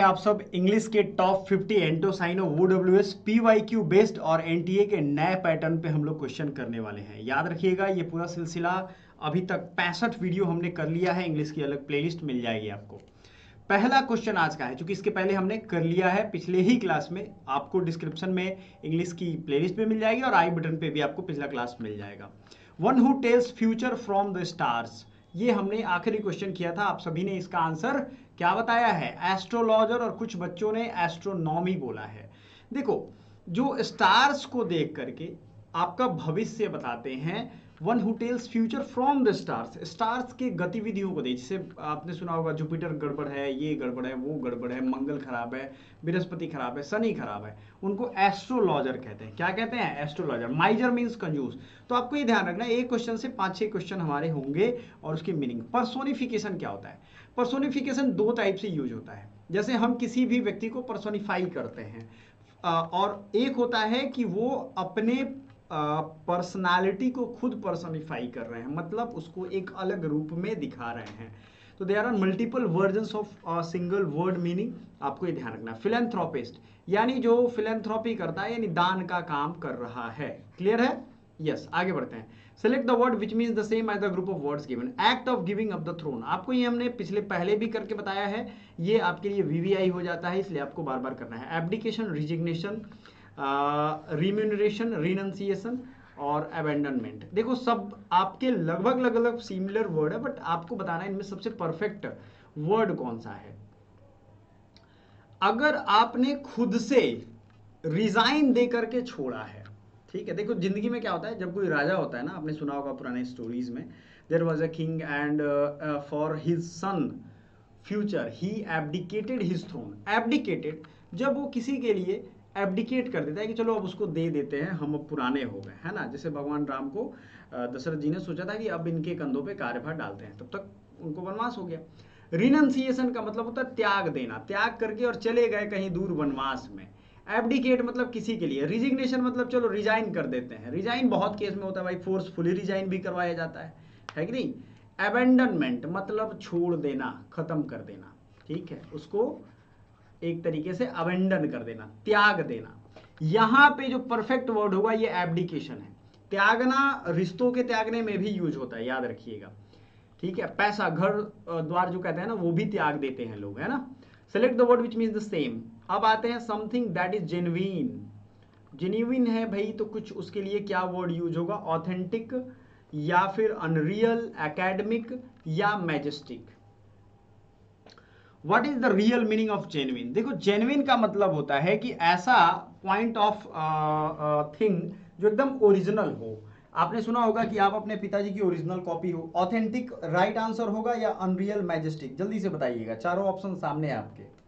आप सब इंग्लिश के टॉप 50 एंटोसाइनो OWS PYQ बेस्ड और एनटीए के नए पैटर्न पे हम लोग क्वेश्चन करने वाले हैं। याद रखिएगा ये पूरा सिलसिला अभी तक 65 वीडियो हमने कर लिया है। इंग्लिश की अलग प्लेलिस्ट मिल जाएगी आपको। पहला क्वेश्चन आज का है, क्योंकि इसके पहले हमने कर लिया है पिछले ही क्लास में। आपको डिस्क्रिप्शन में इंग्लिश की प्लेलिस्ट पे मिल जाएगी और आई बटन पे भी आपको पिछला क्लास मिल जाएगा। One who tells future from the stars, ये हमने आखिरी क्वेश्चन किया था। आप सभी ने इसका आंसर क्या बताया है? एस्ट्रोलॉजर, और कुछ बच्चों ने एस्ट्रोनॉमी बोला है। देखो, जो स्टार्स को देख करके आपका भविष्य बताते हैं, one who tells future from the stars, stars के गतिविधियों को देख। जैसे आपने सुना होगा जुपिटर गड़बड़ है, ये गड़बड़ है, वो गड़बड़ है, मंगल खराब है, बृहस्पति खराब है, शनि खराब है, उनको एस्ट्रोलॉजर कहते हैं। क्या कहते हैं? एस्ट्रोलॉजर। माइजर मीन्स कंजूस। तो आपको ये ध्यान रखना, एक क्वेश्चन से 5-6 क्वेश्चन हमारे होंगे और उसकी मीनिंग। पर्सोनिफिकेशन क्या होता है? पर्सोनिफिकेशन दो टाइप से यूज होता है। जैसे हम किसी भी व्यक्ति को पर्सोनिफाई करते हैं, और एक होता है कि वो अपने पर्सनालिटी को खुद पर्सोनिफाई कर रहे हैं, मतलब उसको एक अलग रूप में दिखा रहे हैं। तो there are multiple versions of single word meaning. आपको ये ध्यान रखना। फिलैंथ्रोपिस्ट यानी जो फिलैंथ्रोपी करता है, यानी दान का काम कर रहा है। क्लियर है? यस, आगे बढ़ते हैं। Select the word which means the same as the group of words given. Act of giving up the throne, आपको ये हमने पहले भी करके बताया है। ये आपके लिए वीवीआई हो जाता है, इसलिए आपको बार बार करना है। एब्डिकेशन, रिजिग्नेशन, रिम्यूनरेशन, रिनंसिएशन और अबेंडनमेंट। देखो, सब आपके लगभग सिमिलर वर्ड है, बट आपको बताना है इनमें सबसे परफेक्ट वर्ड कौन सा है। अगर आपने खुद से रिजाइन दे करके छोड़ा है, ठीक है। देखो, जिंदगी में क्या होता है, जब कोई राजा होता है ना, आपने सुना होगा पुराने स्टोरीज में, there was a king and for his son future he abdicated his throne. Abdicated, जब वो किसी के लिए एब्डिकेट कर देता है कि चलो अब उसको दे देते हैं, हम अब पुराने हो गए, है ना। जैसे भगवान राम को दशरथ जी ने सोचा था कि अब इनके कंधों पे कार्यभार डालते हैं, तब तक उनको वनवास हो गया। रिनंसिएशन का मतलब होता है त्याग देना, त्याग करके और चले गए कहीं दूर वनवास में। एब्डिकेट मतलब किसी के लिए। रिजिग्नेशन मतलब चलो रिजाइन कर देते हैं। रिजाइन बहुत केस में होता है भाई, फोर्सफुली रिजाइन भी करवाया जाता है कि नहीं। अबेंडनमेंट मतलब छोड़ देना, खत्म कर देना, ठीक है, उसको एक तरीके से अबेंडन कर देना, त्याग देना। यहां पे जो परफेक्ट वर्ड होगा ये एब्डिकेशन है। त्यागना रिश्तों के त्यागने में भी यूज होता है, याद रखिएगा, ठीक है। पैसा, घर द्वार जो कहते हैं ना, वो भी त्याग देते हैं लोग, है ना। Select the word which means the same. अब आते हैं something that is genuine. Genuine है भाई, तो कुछ उसके लिए क्या वर्ड यूज होगा? ऑथेंटिक, या फिर अनरियल, एकेडमिक, या majestic. What is the real meaning of genuine? देखो, जेन्युइन का मतलब होता है कि ऐसा पॉइंट ऑफ थिंग जो एकदम ओरिजिनल हो। आपने सुना होगा कि आप अपने पिताजी की ओरिजिनल कॉपी हो। ऑथेंटिक राइट आंसर होगा, या अनरियल, मैजेस्टिक? जल्दी से बताइएगा, चारों ऑप्शन सामने है आपके।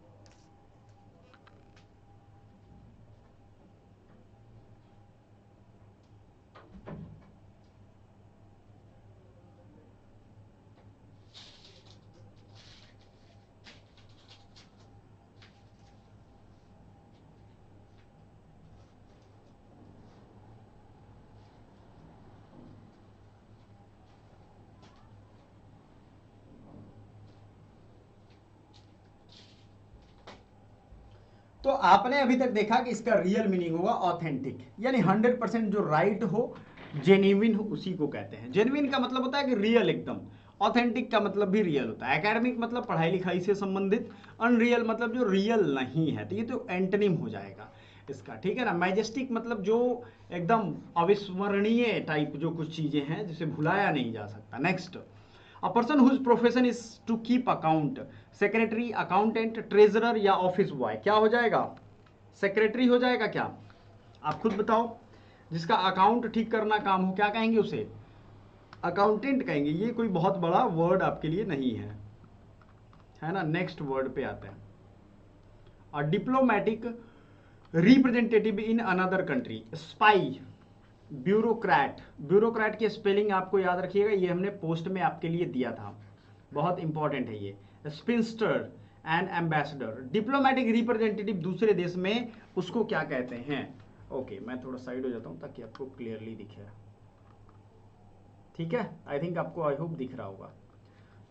तो आपने अभी तक देखा कि इसका रियल मीनिंग होगा ऑथेंटिक, यानी 100% जो राइट हो, जेन्युइन हो, उसी को कहते हैं। जेन्युइन का मतलब होता है कि रियल एकदम। ऑथेंटिक का मतलब भी रियल होता है। एकेडमिक मतलब पढ़ाई लिखाई से संबंधित। अनरियल मतलब जो रियल नहीं है, तो ये तो एंटोनिम हो जाएगा इसका, ठीक है ना। मैजेस्टिक मतलब जो एकदम अविस्मरणीय टाइप जो कुछ चीजें हैं जिसे भुलाया नहीं जा सकता। Next, a person whose profession is to keep account. Secretary, accountant, treasurer, या ऑफिस बॉय। क्या हो जाएगा? सेक्रेटरी हो जाएगा क्या? आप खुद बताओ। जिसका अकाउंट ठीक करना काम हो, क्या कहेंगे उसे? अकाउंटेंट कहेंगे। ये कोई बहुत बड़ा वर्ड आपके लिए नहीं है ना। नेक्स्ट वर्ड पे आते हैं। और diplomatic, representative in another country. Spy, bureaucrat. Bureaucrat की स्पेलिंग आपको याद रखिएगा, ये हमने पोस्ट में आपके लिए दिया था, बहुत इंपॉर्टेंट है ये। Sphincter and ambassador. Diplomatic representative दूसरे देश में, उसको क्या कहते हैं? ओके, मैं थोड़ा साइड हो जाता हूं ताकि आपको क्लियरली दिखे, ठीक है। आई थिंक आपको, आई होप दिख रहा होगा,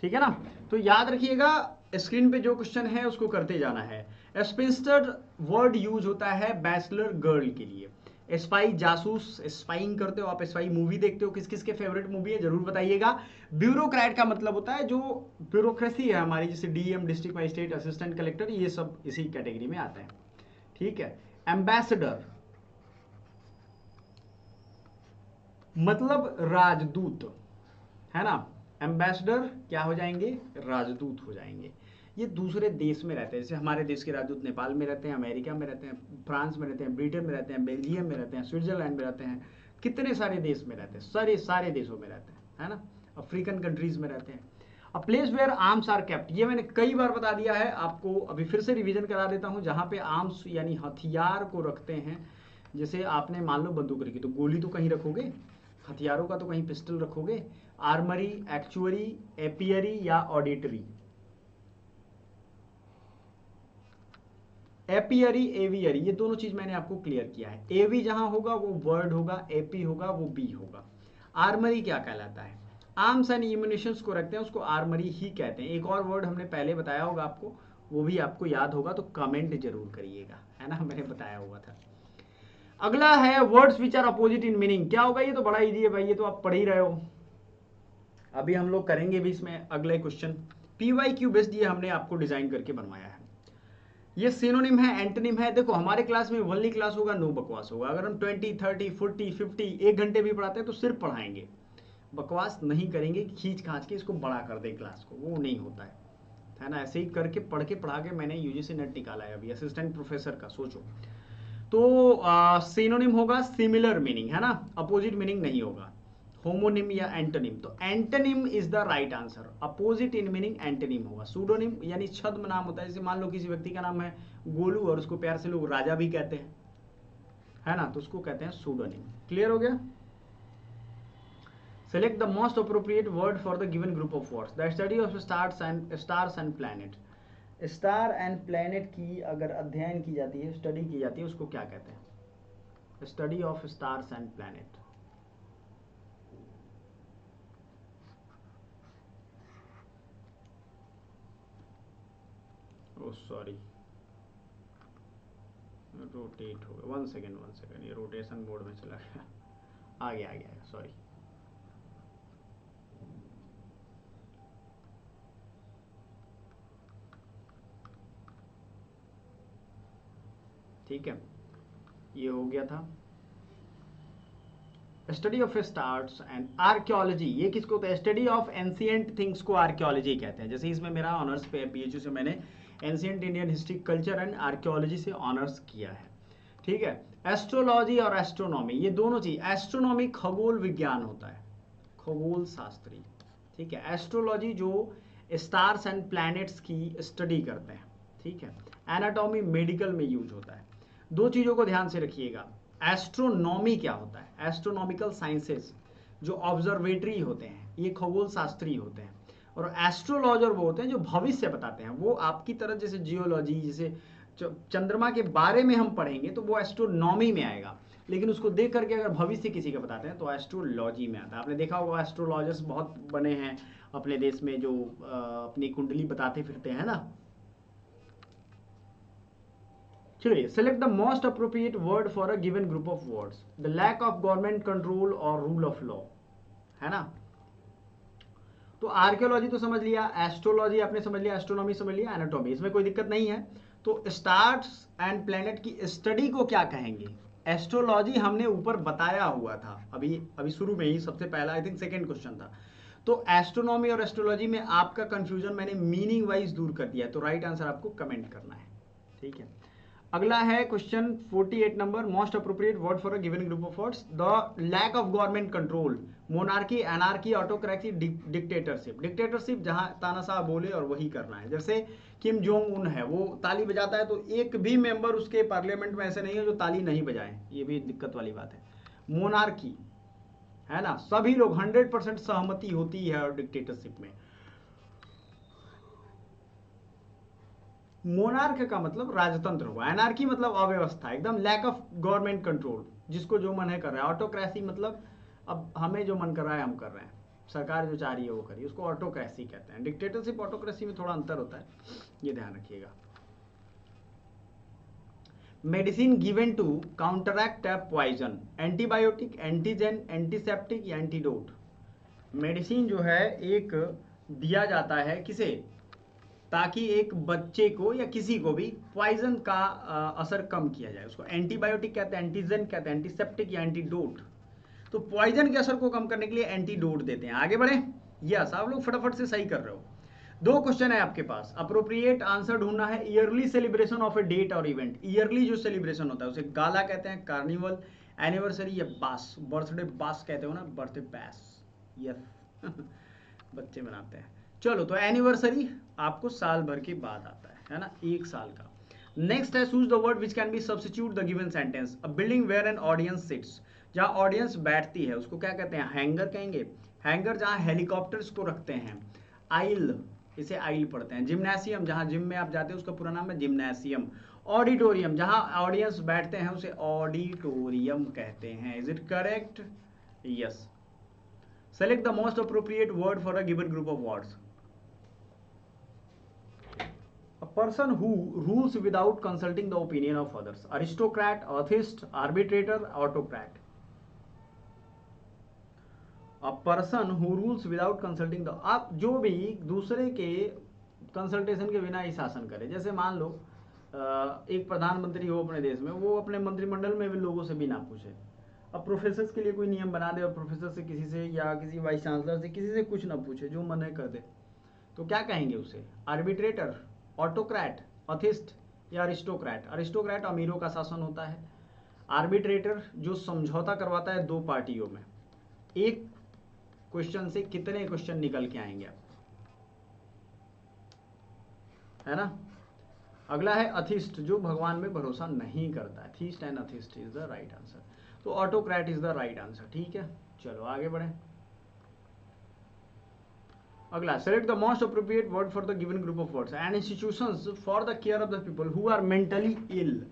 ठीक है ना। तो याद रखिएगा, स्क्रीन पे जो क्वेश्चन है उसको करते जाना है। स्पिंस्टर वर्ड यूज होता है बैचलर गर्ल के लिए। स्पाई जासूस, स्पाइंग करते हो आप, स्पाई मूवी देखते हो, किस किस के फेवरेट मूवी है जरूर बताइएगा। ब्यूरोक्रेट का मतलब होता है जो ब्यूरोक्रेसी है हमारी, जैसे DM, district magistrate, assistant collector, ये सब इसी कैटेगरी में आता है। ठीक है। एम्बेसडर मतलब राजदूत, है ना। एम्बेसडर क्या हो जाएंगे, राजदूत हो जाएंगे। ये दूसरे देश में रहते हैं, जैसे हमारे देश के राजदूत नेपाल में रहते हैं, अमेरिका में रहते हैं, फ्रांस में रहते हैं, ब्रिटेन में रहते हैं, बेल्जियम में रहते हैं, स्विट्जरलैंड में रहते हैं, कितने सारे देश में रहते हैं, सारे सारे देशों में रहते हैं, है ना। अफ्रीकन कंट्रीज में रहते हैं। A place where arms are kept, ये मैंने कई बार बता दिया है आपको, अभी फिर से रिवीजन करा देता हूँ। जहाँ पे आर्म्स यानी हथियार को रखते हैं, जैसे आपने मान लो बंदूक रखी तो गोली तो कहीं रखोगे, हथियारों का तो कहीं पिस्टल रखोगे। आर्मरी, एक्चुअरी, एपियरी या ऑडिटरी। एपियरी, एवियरी, ये दोनों चीज मैंने आपको क्लियर किया है। एवी जहां होगा वो वर्ड होगा, एपी होगा वो बी होगा। आर्मरी क्या कहलाता है, आर्म्स एंड इम्यूनिशंस को रखते हैं, उसको आर्मरी ही कहते हैं। एक और वर्ड हमने पहले बताया होगा आपको, वो भी आपको याद होगा तो कमेंट जरूर करिएगा, है ना, मैंने बताया हुआ था। अगला है words which are opposite in meaning. क्या होगा, ये तो बड़ा इजी है भाई, ये तो आप पढ़ ही रहे हो, अभी हम लोग करेंगे भी इसमें अगले क्वेश्चन। पीवाईक्यू बेस्ड ये हमने आपको डिजाइन करके बनवाया है। ये सिनोनिम है, एंटोनिम है। देखो हमारे क्लास में ओनली क्लास होगा, नो बकवास होगा। अगर हम 20, 30, 40, 50 एक घंटे भी पढ़ाते हैं तो सिर्फ पढ़ाएंगे, बकवास नहीं करेंगे खींच खांच के इसको बड़ा कर दे क्लास को, वो नहीं होता है ना। ऐसे ही करके पढ़ के पढ़ा के मैंने यूजीसी नेट निकाला है अभी असिस्टेंट प्रोफेसर का, सोचो। तो सिनोनिम होगा सिमिलर मीनिंग, है ना, अपोजिट मीनिंग नहीं होगा। होमोनिम या एंटोनिम, तो antonym is the right answer, opposite in meaning antonym होगा। सूडोनिम यानी छद्म नाम होता है, जैसे मान लो किसी व्यक्ति का नाम है गोलू और उसको प्यार से लोग राजा भी कहते हैं, है ना, तो उसको कहते हैं सूडोनिम। क्लियर हो गया। Select the most appropriate word for the given group of words. The study of stars and planet. Star and planet की अगर अध्ययन की जाती है, स्टडी की जाती है, उसको क्या कहते हैं, study of stars and planet. Oh sorry, rotate हो गया, वन सेकेंड, ये रोटेशन मोड में चला गया, आ गया, सॉरी। ठीक है, ये हो गया था। Study of stars and archaeology, ये किसको कहते हैं, स्टडी ऑफ एंशिएंट थिंग्स को आर्कियोलॉजी कहते हैं। जैसे इसमें मेरा ऑनर्स पे पीएचयू से मैंने ancient Indian history, culture and archaeology से ऑनर्स किया है। ठीक है। एस्ट्रोलॉजी और एस्ट्रोनॉमी, ये दोनों चीज, एस्ट्रोनॉमी खगोल विज्ञान होता है, खगोल शास्त्री। ठीक है। एस्ट्रोलॉजी जो स्टार्स एंड प्लैनेट्स की स्टडी करते हैं। ठीक है। एनाटॉमी मेडिकल में यूज होता है। दो चीजों को ध्यान से रखिएगा, एस्ट्रोनॉमी क्या होता है, एस्ट्रोनॉमिकल साइंसेस जो ऑब्जर्वेटरी होते हैं ये खगोल शास्त्री होते हैं, और एस्ट्रोलॉजर वो होते हैं जो भविष्य बताते हैं। वो आपकी तरह जैसे जियोलॉजी, जैसे चंद्रमा के बारे में हम पढ़ेंगे तो वो एस्ट्रोनॉमी में आएगा, लेकिन उसको देख करके अगर भविष्य किसी का बताते हैं तो एस्ट्रोलॉजी में आता है। आपने देखा होगा एस्ट्रोलॉजर्स बहुत बने हैं अपने देश में, जो अपनी कुंडली बताते फिरते हैं ना। चलिए, select the most appropriate word for a given group of words. The lack of government control और रूल ऑफ लॉ, है ना। तो आर्कियोलॉजी तो समझ लिया, एस्ट्रोलॉजी आपने समझ लिया, एस्ट्रोनॉमी समझ लिया, एनाटॉमी, इसमें कोई दिक्कत नहीं है। तो स्टार्स एंड प्लैनेट की स्टडी को क्या कहेंगे, एस्ट्रोलॉजी हमने ऊपर बताया हुआ था अभी शुरू में ही, सबसे पहला आई थिंक सेकंड क्वेश्चन था। तो एस्ट्रोनॉमी और एस्ट्रोलॉजी में आपका कंफ्यूजन मैंने मीनिंग वाइज दूर कर दिया है, तो राइट आंसर आपको कमेंट करना है। ठीक है। अगला है question 48 number, most appropriate word for a given group of words. The lack of government control, monarchy, anarchy, autocracy, dictatorship. Dictatorship जहां तानाशाह बोले और वही करना है, जैसे किम जोंग उन है, वो ताली बजाता है तो एक भी मेंबर उसके पार्लियामेंट में ऐसे नहीं है जो ताली नहीं बजाए, ये भी दिक्कत वाली बात है। मोनार्की, है ना, सभी लोग 100% सहमति होती है, और डिक्टेटरशिप में मोनार्क का मतलब राजतंत्र हुआ, एनार्की मतलब अव्यवस्था, एकदम लैक ऑफ गवर्नमेंट कंट्रोल, जिसको जो मन है कर रहा है। ऑटोक्रेसी मतलब अब हमें जो मन कर रहा है हम कर रहे हैं, सरकार जो चाह रही है वो करिए, उसको ऑटोक्रेसी कहते हैं। डिक्टेटरशिप ऑटोक्रेसी में थोड़ा अंतर होता है, ये ध्यान रखिएगा। Medicine given to counteract a poison, antibiotic, antigen, antiseptic या एंटीडोट। मेडिसिन जो है एक दिया जाता है किसे, ताकि एक बच्चे को या किसी को भी पॉइजन का असर कम किया जाए, उसको एंटीबायोटिक कहते हैं, एंटीजेन कहते हैं, एंटीसेप्टिक या एंटीडोट। तो पॉइजन के असर को कम करने के लिए एंटीडोट देते हैं। आगे बढ़े, यस आप लोग फटाफट से सही कर रहे हो। 2 क्वेश्चन है आपके पास, अप्रोप्रिएट आंसर ढूंढना है। Yearly celebration of a date और इवेंट, ईयरली जो सेलिब्रेशन होता है उसे गाला कहते हैं, कार्निवल, एनिवर्सरी या बास, बर्थडे बास कहते हो ना, बर्थडे बैस, यस बच्चे मनाते हैं। चलो तो एनिवर्सरी आपको साल भर के बाद आता है ना, 1 साल का। नेक्स्ट है choose the word which can be substitute the given sentence. A building where an audience sits, जहाँ ऑडियंस बैठती है उसको क्या कहते हैं, हैंगर कहेंगे। हैंगर जहाँ हेलीकॉप्टर्स को रखते हैं, आइल, इसे आइल पढ़ते हैं। जिम्नेशियम, जहाँ जिम में आप जाते हैं उसका पूरा नाम है जिम्नेशियम। ऑडिटोरियम, जहाँ ऑडियंस बैठते हैं उसे ऑडिटोरियम कहते हैं। Is it correct? Yes. Select the most appropriate word for a given group of words. A person who rules without consulting the opinion of others, aristocrat, atheist, arbitrator, autocrat. A person who rules without consulting the, आप जो भी दूसरे के consultation के बिना ही शासन करे, जैसे मान लो एक प्रधानमंत्री हो अपने देश में, वो अपने मंत्रिमंडल में भी लोगों से भी ना पूछे। अब प्रोफेसर के लिए कोई नियम बना दे और प्रोफेसर से किसी से या किसी वाइस चांसलर से किसी से कुछ ना पूछे, जो मन है कर दे, तो क्या कहेंगे उसे, आर्बिट्रेटर, ऑटोक्रेट, अथिस्ट या अरिस्टोक्रेट। अरिस्टोक्रेट अमीरों का शासन होता है, आर्बिट्रेटर जो समझौता करवाता है 2 पार्टियों में। एक क्वेश्चन से कितने क्वेश्चन निकल के आएंगे आप, है ना। अगला है अथिस्ट, जो भगवान में भरोसा नहीं करता है। Theist and atheist is the right answer, तो autocrat is the right answer. ठीक है, चलो आगे बढ़े। अगला, select the most appropriate word for the given group of words. And institutions for the care of the people who are mentally ill.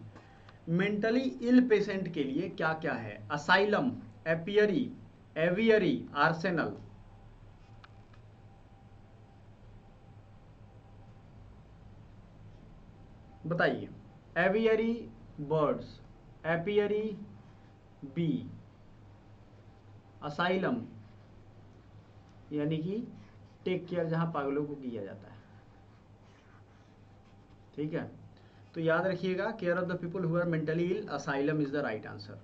Mentally ill patient के लिए क्या क्या है, असाइलम, एपियरी, एवियरी, आर्सेनल। बताइए, aviary birds, apiary bee, asylum यानी कि take care जहां पागलों को किया जाता है। ठीक है, तो याद रखिएगा, care of the people who are mentally ill, asylum is the right answer.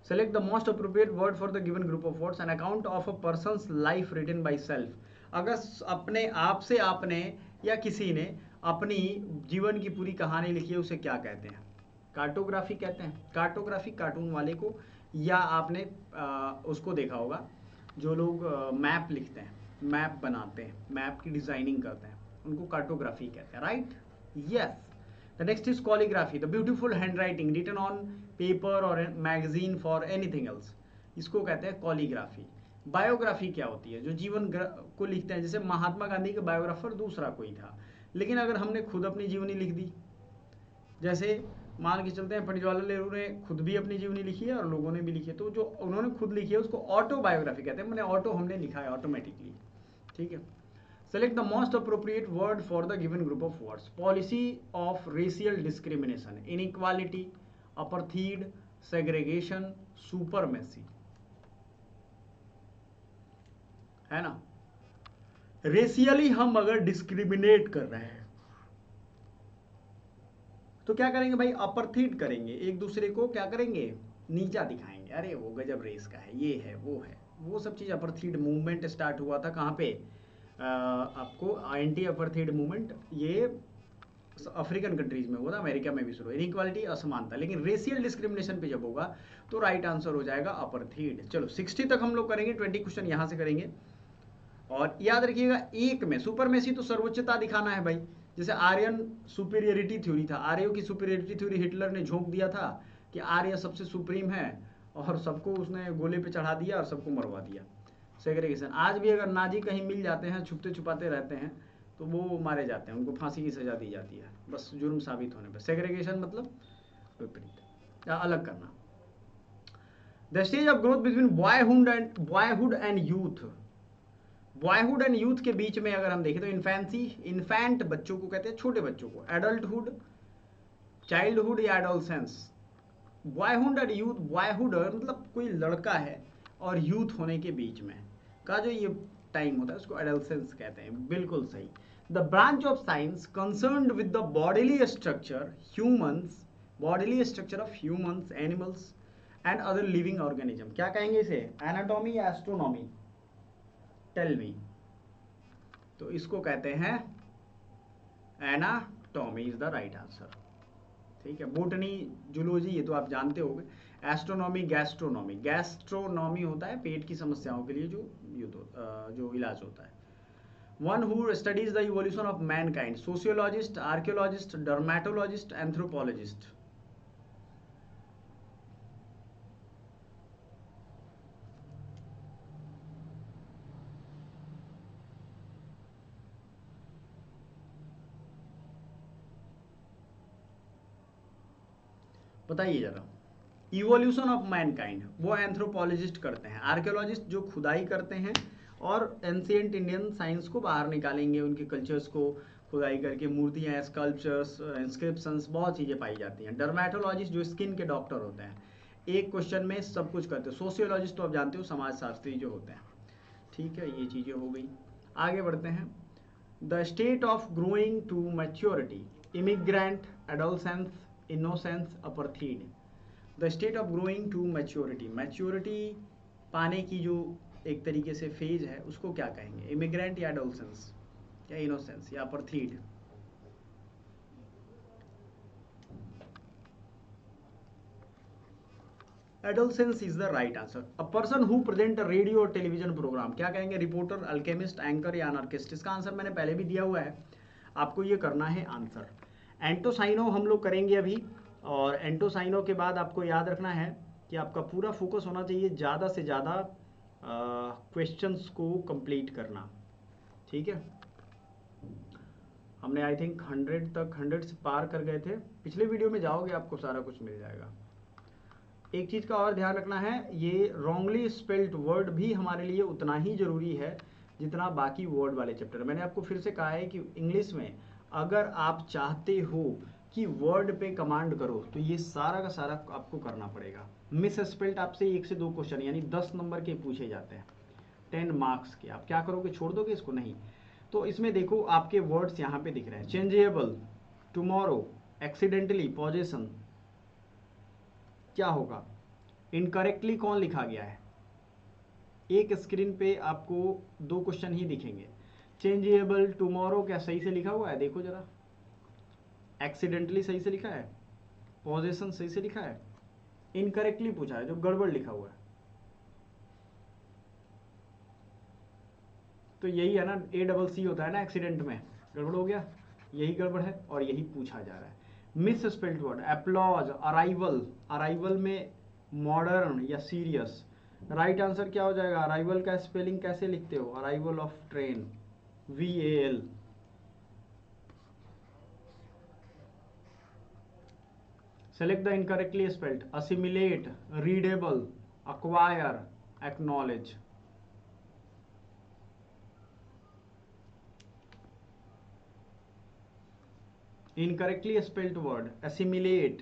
Select the most appropriate word for the given group of words. An account of a person's life written by self. अगर अपने आप से आपने या किसी ने अपनी जीवन की पूरी कहानी लिखी है उसे क्या कहते हैं, कार्टोग्राफी कहते हैं। कार्टोग्राफी कार्टून वाले को, या आपने उसको देखा होगा जो लोग मैप लिखते हैं, मैप बनाते हैं, मैप की डिजाइनिंग करते हैं, उनको कार्टोग्राफी कहते हैं, right. Yes. The next is calligraphy, the beautiful hand writing written on paper और मैगजीन फॉर एनीथिंग एल्स, इसको कहते हैं कॉलीग्राफी। बायोग्राफी क्या होती है, जो जीवन को लिखते हैं, जैसे महात्मा गांधी के बायोग्राफर दूसरा कोई था, लेकिन अगर हमने खुद अपनी जीवनी लिख दी, जैसे मान के चलते हैं पंडित जवाहरलाल नेहरू ने खुद भी अपनी जीवनी लिखी है और लोगों ने भी लिखी है, तो जो उन्होंने खुद लिखी है उसको ऑटोबायोग्राफी कहते हैं, मैंने ऑटो हमने लिखा है ऑटोमेटिकली। ठीक है, select the most appropriate word for the given group of words. Policy of racial discrimination, inequality, apartheid, segregation, supremacy, है ना। रेशियली हम अगर डिस्क्रिमिनेट कर रहे हैं तो क्या करेंगे भाई, अपर्थीड करेंगे, एक दूसरे को क्या करेंगे, नीचा दिखाएंगे, अरे वो गजब रेस का है, ये है, वो सब चीज। अपर्थीड मूवमेंट स्टार्ट हुआ था कहाँ पे, आपको एंटी अपर्थीड मूवमेंट ये अफ्रीकन कंट्रीज में हुआ था, अमेरिका में भी शुरू। इनइक्वालिटी, असमानता, लेकिन रेशियल डिस्क्रिमिनेशन पे जब होगा तो राइट आंसर हो जाएगा अपर्थीड। चलो 60 तक हम लोग करेंगे, 20 क्वेश्चन यहाँ से करेंगे। और याद रखिएगा, एक में सुपरमेसी तो सर्वोच्चता दिखाना है भाई, जैसे आर्यन सुपीरियरिटी थ्योरी था, आर्यों की सुपीरियरिटी थ्योरी हिटलर ने झोंक दिया था कि आर्य सबसे सुप्रीम है, और सबको उसने गोले पे चढ़ा दिया और सबको मरवा दिया। सेग्रीगेशन, आज भी अगर नाजी कहीं मिल जाते हैं, छुपते छुपाते रहते हैं, तो वो मारे जाते हैं, उनको फांसी की सजा दी जाती है, बस जुर्म साबित होने पर। सेग्रीगेशन मतलब विपरीत या अलग करना। The stage of growth between boyhood and youth, boyhood and youth के बीच में अगर हम देखें तो इन्फेंसी, इन्फेंट बच्चों को कहते हैं, छोटे बच्चों को, एडल्टहुड, चाइल्डहुड या adolescence. Boyhood and youth, boyhood मतलब कोई लड़का है और यूथ होने के बीच में का जो ये टाइम होता है उसको एडोलसेंस कहते हैं। बिल्कुल सही। The branch of science concerned with the bodily structure humans, bodily structure of humans, animals and other living organism. क्या कहेंगे इसे, एनाटॉमी या एस्ट्रोनॉमी? Tell me. तो इसको कहते हैं anatomy is the right answer. ठीक है, बोटनी, जूलॉजी ये तो आप जानते होंगे। एस्ट्रोनॉमी, गैस्ट्रोनॉमी, गैस्ट्रोनॉमी होता है पेट की समस्याओं के लिए जो इलाज होता है। One who studies the evolution of Mankind, sociologist, archaeologist, dermatologist, anthropologist. बताइए जरा। इवोल्यूशन ऑफ मैनकाइंड वो एंथ्रोपोलॉजिस्ट करते हैं, आर्कियोलॉजिस्ट जो खुदाई करते हैं और एंशिएंट इंडियन साइंस को बाहर निकालेंगे, उनके कल्चर्स को खुदाई करके मूर्तियाँ, स्कल्पचर्स, इंस्क्रिप्शंस, बहुत चीज़ें पाई जाती हैं। डर्मेटोलॉजिस्ट जो स्किन के डॉक्टर होते हैं, एक क्वेश्चन में सब कुछ करते हैं। सोशियोलॉजिस्ट तो आप जानते हो, समाजशास्त्री जो होते हैं। ठीक है, ये चीज़ें हो गई। आगे बढ़ते हैं। The state of growing to maturity, immigrant, adolescence, innocence, apartheid. The state of growing to maturity, maturity पाने की जो एक तरीके से फेज है उसको क्या कहेंगे, इमिग्रेंट या एडोलसेंस या इनोसेंस या apartheid? Adolescence is the right answer. A person who present a radio और टेलीविजन प्रोग्राम, क्या कहेंगे, रिपोर्टर, अल्केमिस्ट, एंकर या अनार्किस्ट? इसका आंसर मैंने पहले भी दिया हुआ है, आपको ये करना है आंसर। एंटोसाइनो हम लोग करेंगे अभी, और एंटोसाइनो के बाद आपको याद रखना है कि आपका पूरा फोकस होना चाहिए ज़्यादा से ज़्यादा क्वेश्चंस को कंप्लीट करना। ठीक है, हमने आई थिंक 100 तक, 100 से पार कर गए थे। पिछले वीडियो में जाओगे आपको सारा कुछ मिल जाएगा। एक चीज़ का और ध्यान रखना है, ये रॉन्गली स्पेल्ड वर्ड भी हमारे लिए उतना ही ज़रूरी है जितना बाकी वर्ड वाले चैप्टर। मैंने आपको फिर से कहा है कि इंग्लिश में अगर आप चाहते हो कि वर्ड पे कमांड करो तो ये सारा का सारा आपको करना पड़ेगा। मिस स्पेल्ड आपसे 1 से 2 क्वेश्चन यानी 10 नंबर के पूछे जाते हैं, 10 मार्क्स के। आप क्या करोगे, छोड़ दोगे इसको? नहीं। तो इसमें देखो आपके वर्ड्स यहाँ पे दिख रहे हैं, चेंजेबल, टुमारो, एक्सीडेंटली, पॉजेशन। क्या होगा, इनकरेक्टली कौन लिखा गया है? एक स्क्रीन पे आपको 2 क्वेश्चन ही दिखेंगे। चेंजेबल, टुमारो क्या सही से लिखा हुआ है? देखो जरा। एक्सीडेंटली सही से लिखा है, पॉजेशन सही से लिखा है, इनकरेक्टली पूछा है जो गड़बड़ लिखा हुआ है। तो यही है ना, ACC होता है ना एक्सीडेंट में, गड़बड़ हो गया, यही गड़बड़ है और यही पूछा जा रहा है। Miss spelled word, applause, arrival, arrival में मॉडर्न या सीरियस। राइट आंसर क्या हो जाएगा, अराइवल का स्पेलिंग कैसे लिखते हो, arrival of train, VAL। Select the incorrectly spelled, assimilate, readable, acquire, acknowledge. Incorrectly spelled word assimilate,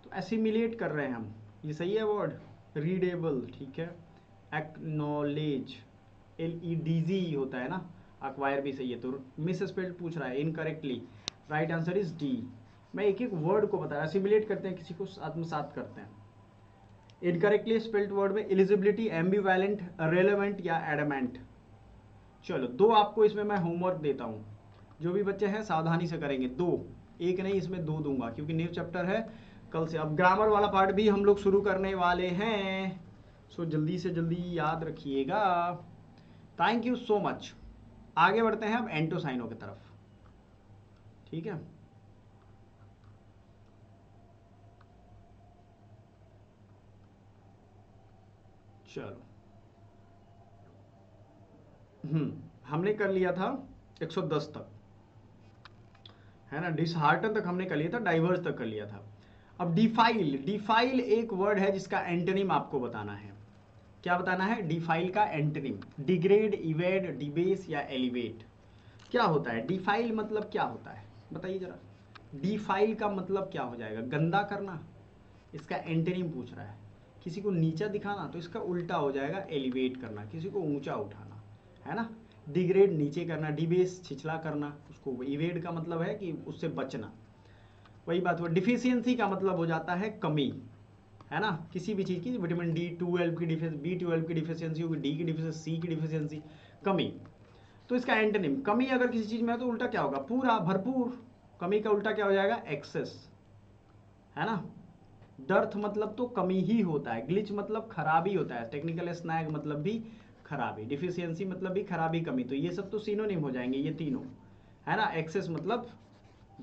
तो एसिमिलेट कर रहे हैं हम, ये सही है वर्ड। रीडेबल, ठीक है। एक्नॉलेज, LEDZ होता है ना, अक्वायर भी सही है। तो मिस स्पेल्ड पूछ रहा है incorrectly, right answer is D। मैं एक एक वर्ड को बताया, एसिमिलेट करते हैं, किसी को आत्मसात करते हैं। इनकरेक्टली स्पेल्ड वर्ड में एलिजिबिलिटी, एम्बिवैलेंट, रेलेवेंट या एडमेंट। चलो 2 आपको इसमें मैं होमवर्क देता हूँ, जो भी बच्चे हैं सावधानी से करेंगे। 2, एक नहीं, इसमें 2 दूंगा क्योंकि न्यू चैप्टर है कल से। अब ग्रामर वाला पार्ट भी हम लोग शुरू करने वाले हैं, सो जल्दी से जल्दी याद रखिएगा। Thank you so much. आगे बढ़ते हैं अब एंटोसाइनो की तरफ। ठीक है, चलो। हमने कर लिया था 110 तक, है ना। डिसहार्टन तक हमने कर लिया था, डाइवर्स तक कर लिया था। अब डिफाइल, डिफाइल एक वर्ड है जिसका एंटोनिम आपको बताना है। क्या बताना है? डिफाइल का एंटोनिम, डिग्रेड, इवेड, डिबेस या एलिवेट। क्या होता है डिफाइल? मतलब क्या होता है बताइए जरा। डिफाइल का मतलब क्या हो जाएगा? गंदा करना। इसका एंटोनिम पूछ रहा है। किसी को नीचा दिखाना तो इसका उल्टा हो जाएगा एलिवेट करना, किसी को ऊंचा उठाना, है ना। डिग्रेड नीचे करना, डिबेस छिछला करना उसको, इवेड का मतलब है कि उससे बचना। वही बात हुआ। डिफिशियंसी का मतलब हो जाता है कमी, है ना, किसी भी चीज़ की। विटामिन D12 की डिफिशियंसी, B12 की डिफिशियंसी होगी, डी की डिफिशियंसी, सी की डिफिशियंसी, कमी। तो इसका एंटोनिम, कमी अगर किसी चीज़ में है तो उल्टा क्या होगा? पूरा, भरपूर। कमी का उल्टा क्या हो जाएगा? एक्सेस, है ना। डर्थ मतलब तो कमी ही होता है, ग्लिच मतलब खराबी होता है, टेक्निकल स्नैग मतलब भी खराबी, डिफिशियंसी मतलब भी खराबी, कमी। तो ये सब तो सिनोनिम हो जाएंगे ये तीनों, है ना। एक्सेस मतलब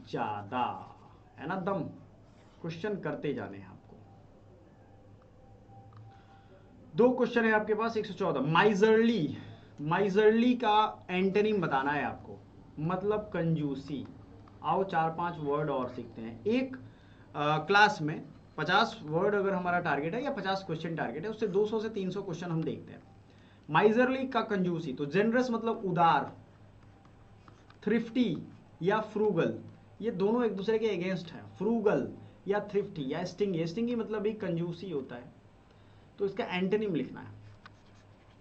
ज़्यादा, है ना। दम। क्वेश्चन करते जाने हैं आपको। 2 क्वेश्चन है आपके पास। 114, माइजरली। माइजरली का एंटोनिम बताना है आपको, मतलब कंजूसी। आओ 4-5 वर्ड और सीखते हैं। एक क्लास में 50 वर्ड अगर हमारा टारगेट है या 50 क्वेश्चन टारगेट है, उससे 200 से 300 क्वेश्चन हम देखते हैं। माइजरली का कंजूसी, तो जेनरस मतलब उदार, थ्रिफ्टी या फ्रूगल, ये दोनों एक दूसरे के अगेंस्ट हैं। फ्रूगल या थ्रिफ्टी या स्टिंगी, स्टिंगी मतलब भी कंजूसी होता है। तो इसका एंटोनिम लिखना है।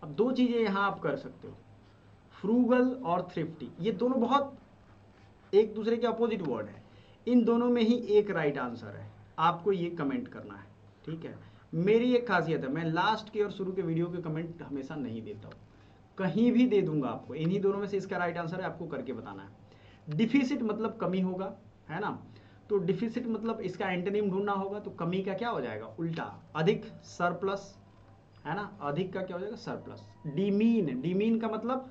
अब 2 चीज़ें यहाँ आप कर सकते हो, फ्रूगल और थ्रिफ्टी, ये दोनों बहुत एक दूसरे के अपोजिट वर्ड है। इन दोनों में ही एक राइट आंसर है, आपको ये कमेंट करना है, ठीक है। मेरी एक खासियत है, मैं लास्ट के और शुरू के वीडियो के कमेंट हमेशा नहीं देता हूँ, कहीं भी दे दूंगा आपको। इन्हीं दोनों में से इसका राइट आंसर है, आपको करके बताना है। डिफिसिट मतलब कमी होगा, है ना। तो डिफिसिट मतलब इसका एंटोनिम ढूंढना होगा, तो कमी का क्या हो जाएगा? उल्टा। अधिक, सरप्लस, है ना। अधिक का क्या हो जाएगा? सरप्लस। डिमीन, डिमीन का मतलब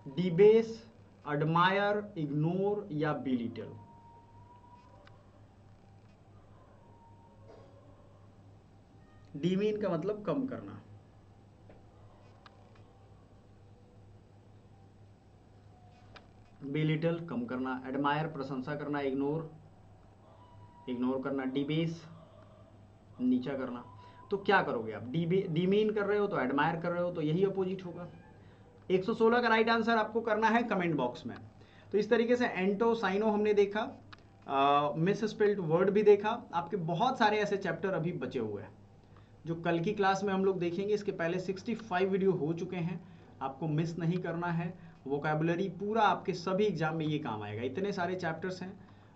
डिबेस, एडमायर, इग्नोर या बिलिटल। डिमीन का मतलब कम करना, बिलिटल कम करना, एडमायर प्रशंसा करना, इग्नोर इग्नोर करना, डिबेस नीचा करना। तो क्या करोगे आप? डिमीन कर रहे हो तो एडमायर कर रहे हो, तो यही अपोजिट होगा। 116 का राइट आंसर आपको करना है कमेंट बॉक्स में। तो इस तरीके से एंटो साइनो हमने देखा, मिस स्पेल्ड वर्ड भी देखा। आपके बहुत सारे ऐसे चैप्टर अभी बचे हुए हैं जो कल की क्लास में हम लोग देखेंगे। इसके पहले 65 वीडियो हो चुके हैं, आपको मिस नहीं करना है। वोकैबुलरी पूरा आपके सभी एग्जाम में ये काम आएगा। इतने सारे चैप्टर्स हैं,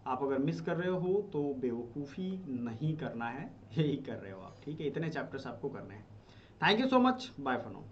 आप अगर मिस कर रहे हो तो बेवकूफ़ी नहीं करना है, यही कर रहे हो आप, ठीक है। इतने चैप्टर्स आपको करने हैं। Thank you so much, bye for now.